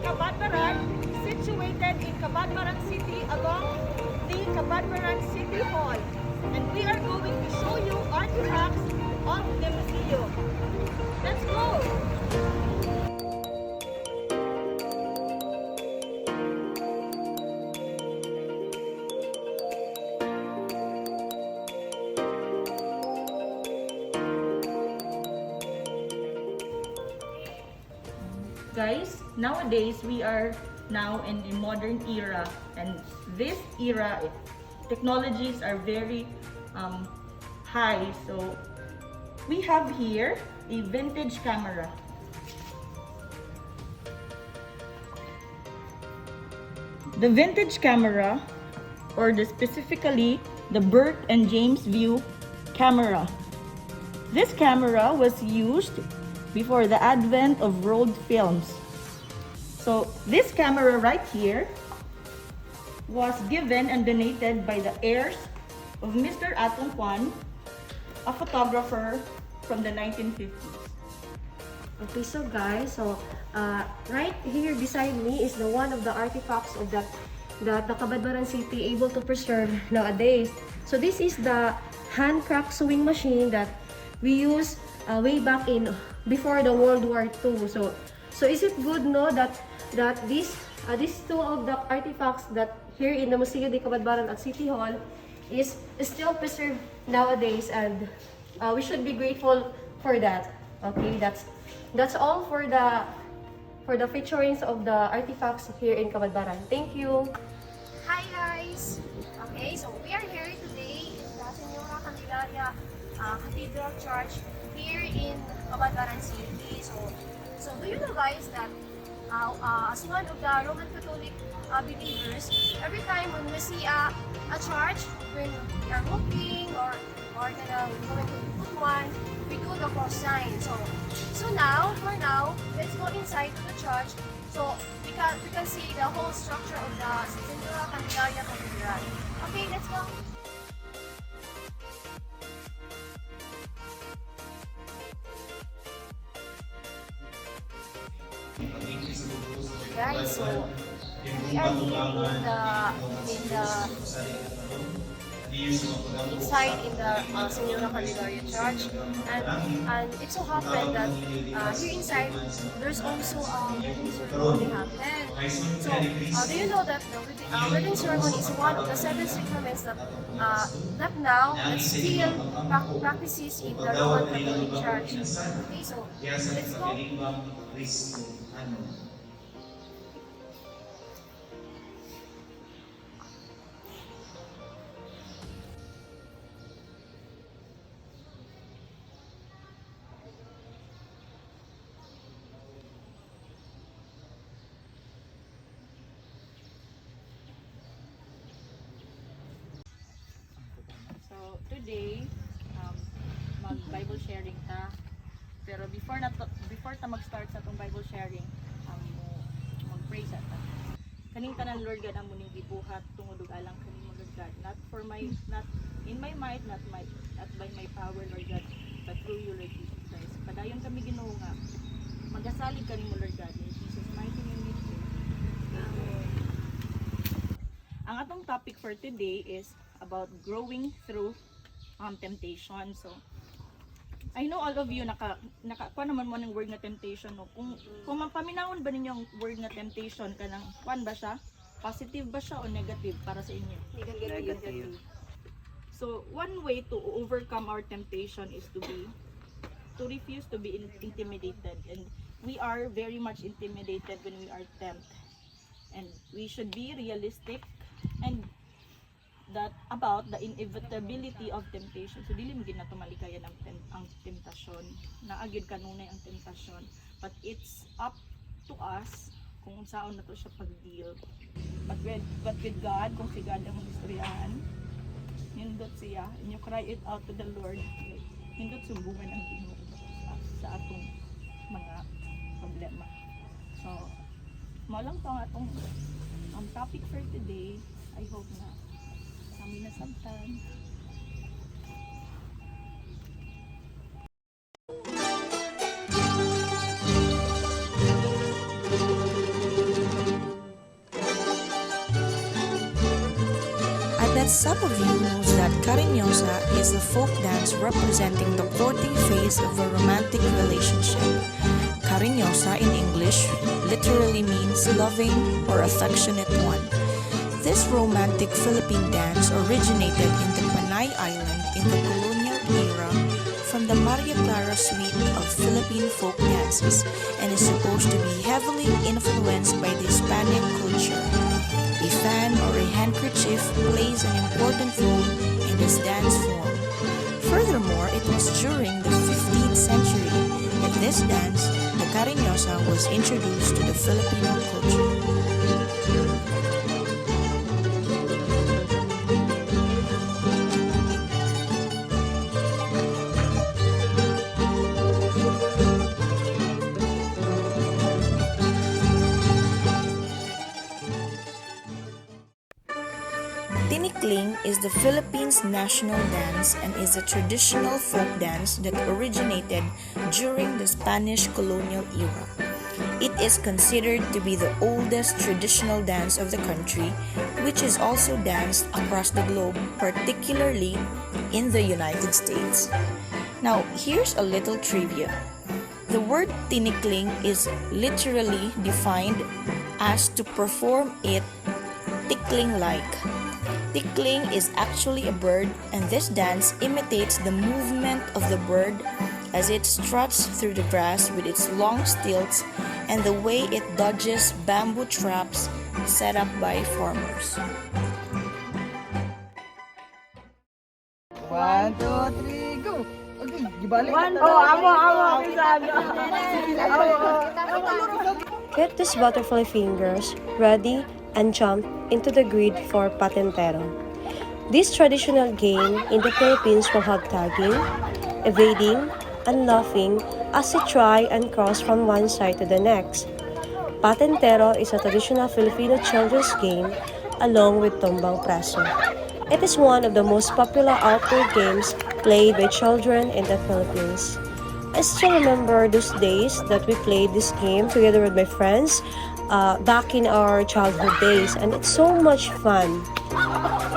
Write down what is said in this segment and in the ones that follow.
Cabadbaran, situated in Cabadbaran City along the Cabadbaran City Hall. And we are going to show you artifacts of the museum. Let's go! Guys, nowadays we are now in the modern era, and this era technologies are very high. So we have here a vintage camera. The vintage camera, or specifically the Burke and James View camera. This camera was used before the advent of rolled films. So this camera right here was given and donated by the heirs of Mr. Atong Kwan, a photographer from the 1950s. Okay, so guys, right here beside me is the one of the artifacts of that the Cabadbaran City able to preserve nowadays. So this is the hand crank sewing machine that we use way back in before the World War II. So is it good that these two of the artifacts that here in the Museo de Cabadbaran at City Hall is still preserved nowadays, and we should be grateful for that. Okay, that's all for the featurings of the artifacts here in Cabadbaran. Thank you. Hi guys! Okay, so we are here today in the Senora Candelaria Cathedral Church here in Cabadbaran City. So do you know guys that as one of the Roman Catholic believers, every time when we see a church, when we are walking or going to put one, we do the cross sign. So now, for now, let's go inside to the church so we can see the whole structure of the Senora Candelaria Cathedral. Okay, let's go. Guys, so we are inside in the Senora Candelaria Church, and it so happened that here inside there's also a wedding ceremony happened. So do you know that the wedding ceremony is one of the 7 sacraments that now that still practices in the Roman Catholic Church. Okay, so let's go. So today, mag-Bible sharing ta. Pero before ta mag-start sa tong Bible sharing, mag-pray sa ta. Kaning tanan Lord God amo ning gibuhat tungod ug alang kaning Lord God. Not in my might, not by my power Lord God, but through you Lord Jesus Christ. Padayon kami Ginoo nga magasalig kaning Lord God in Jesus mighty name we pray. Amen. Ang atong topic for today is about growing through temptation. So I know all of you kuha naman mo ng word na temptation, no? Kung mapaminawon ba ninyo ang word na temptation kanang kuan ba siya? Positive ba siya o negative para sa inyo? Negative. So one way to overcome our temptation is to refuse to be intimidated, and we are very much intimidated when we are tempted. And we should be realistic and that about the inevitability of temptation. So dili mo gid nato malikayan ang temptasyon. Naagid kanunay ang temptasyon, but it's up to us kung unsaon nato siya pag-deal. But with God, kung si God ang istoryahan, hindot siya, and you cry it out to the Lord, hindot sumbungan ang Ginoo sa atong mga problema. So mao lang to ang atong topic for today. I hope na kami nasabtan. bet some of you knows that cariñosa is a folk dance representing the courting phase of a romantic relationship. Cariñosa in English literally means loving or affectionate one. This romantic Philippine dance originated in the Panay Island in the colonial era from the Maria Clara suite of Philippine folk dances and is supposed to be heavily influenced by the Hispanic culture. A fan or a handkerchief plays an important role in this dance form. Furthermore, it was during the 15th century that this dance, the cariñosa, was introduced to the Filipino culture. Tinikling is the Philippines' national dance and is a traditional folk dance that originated during the Spanish colonial era. It is considered to be the oldest traditional dance of the country, which is also danced across the globe, particularly in the United States. Now, here's a little trivia. The word tinikling is literally defined as to perform it tickling-like. Tickling is actually a bird, and this dance imitates the movement of the bird as it struts through the grass with its long stilts and the way it dodges bamboo traps set up by farmers. 1, 2, 3, go! Okay, gibalik. Get these butterfly fingers ready and jump into the grid for patentero. This traditional game in the Philippines will have tagging, evading, and laughing as you try and cross from one side to the next. Patentero is a traditional Filipino children's game along with tumbang preso. It is one of the most popular outdoor games played by children in the Philippines. I still remember those days that we played this game together with my friends back in our childhood days, and it's so much fun.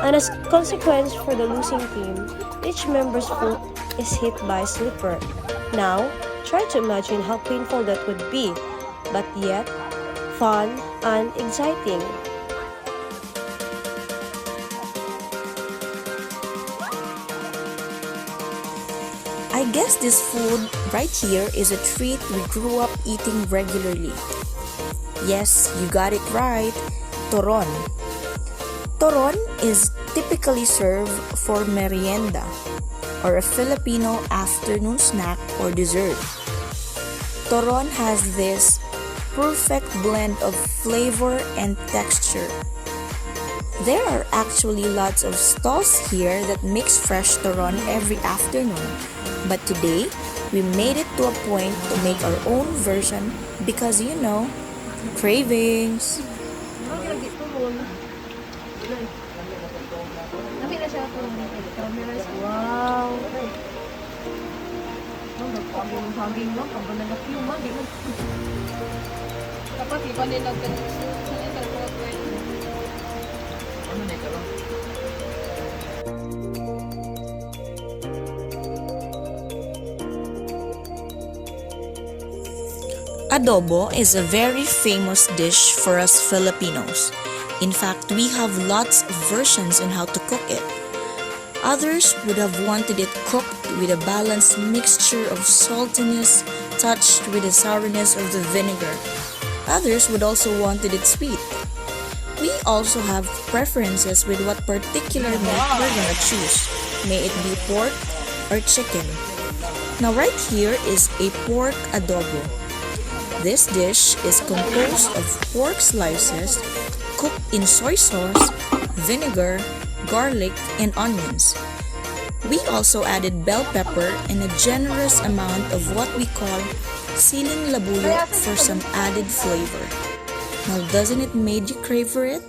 And as consequence for the losing team, each member's foot is hit by a slipper. Now, try to imagine how painful that would be, but yet fun and exciting. I guess this food right here is a treat we grew up eating regularly. Yes, you got it right. Toron. Toron is typically served for merienda or a Filipino afternoon snack or dessert. Toron has this perfect blend of flavor and texture. There are actually lots of stalls here that mix fresh toron every afternoon, but today we made it to a point to make our own version because cravings. Wow! Dapat iba nila ganito. Adobo is a very famous dish for us Filipinos. In fact, we have lots of versions on how to cook it. Others would have wanted it cooked with a balanced mixture of saltiness touched with the sourness of the vinegar. Others would also wanted it sweet. We also have preferences with what particular meat we're gonna choose. May it be pork or chicken. Now right here is a pork adobo. This dish is composed of pork slices cooked in soy sauce, vinegar, garlic, and onions. We also added bell pepper and a generous amount of what we call siling labuyo for some added flavor. Now doesn't it make you crave for it?